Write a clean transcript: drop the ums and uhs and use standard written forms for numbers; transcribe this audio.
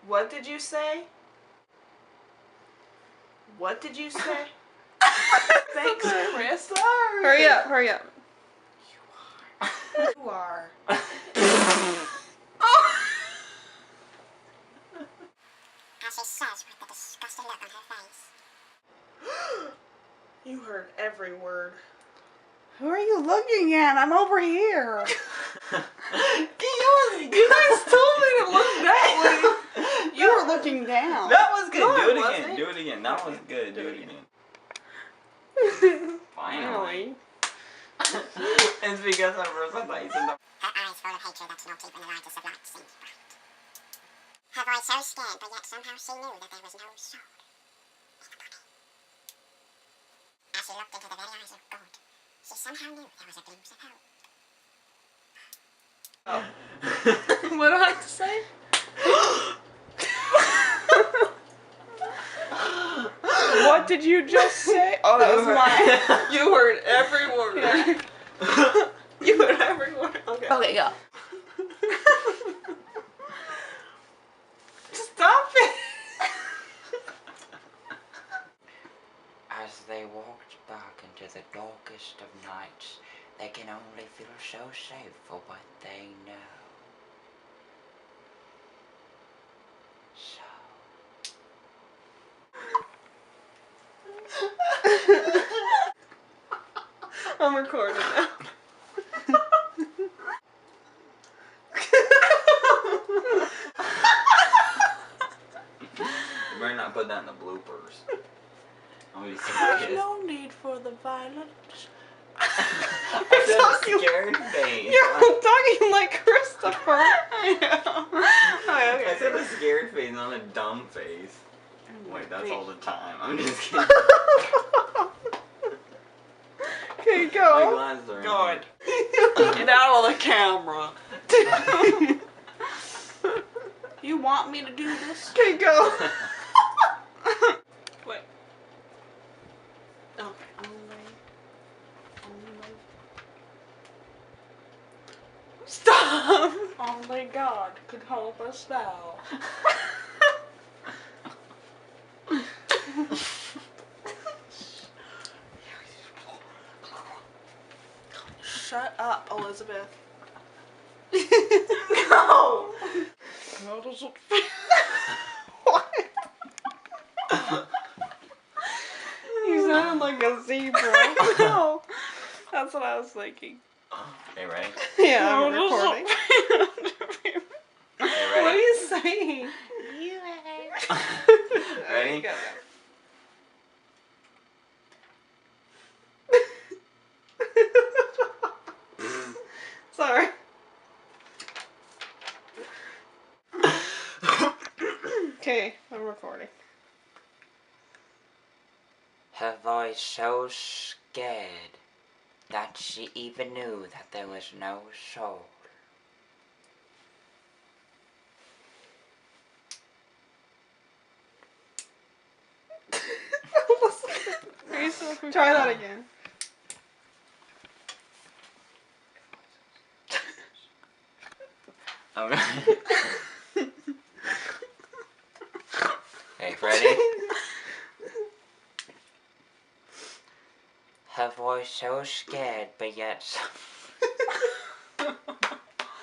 What did you say? What did you say? Thanks, Chris. Sorry. Hurry up, hurry up. You are. As she says with a disgusted look on her face. You heard every word. Who are you looking at? I'm over here. You guys told me to look that way. You were looking down. That was good. No, Do it it again. wasn't. Do it again. That was good. Do it again. Finally. It's because at first I thought you said that. Her eyes full of hatred that not even the lightest of lights seemed bright. Her voice so scared, but yet somehow she knew that there was no soul in the body. As she looked into the very eyes of God, she somehow knew there was a glimpse of hope. Oh. What do I have to say? What did you just say? Oh, that was mine. You heard every word. Yeah. You heard every word. Okay. Okay, go. Stop it. As they walked back into the darkest of nights, they can only feel so safe for what they know. I'm recording now. You better not put that in the bloopers. I'm gonna be so There's pissed. no need for the violence. I said a scared face. You're talking like Christopher. I know. Okay. I said a scared face, not a dumb face. Wait, that's all the time. I'm just kidding. Okay, My go. glasses are in God. here. Get out of the camera. You want me to do this? Okay, go. Wait. Okay. Stop! Only God could help us now. Shut up, Elizabeth. No! How does it What? You sound like a zebra. No. That's what I was thinking. Okay, ready? Yeah, I'm recording. Okay, What are ready? you saying? Ready? Go. Sorry. Okay, I'm recording. Her voice so scared that she even knew that there was no soul. Try that again. Alright. Okay, ready? Her voice so scared, but yet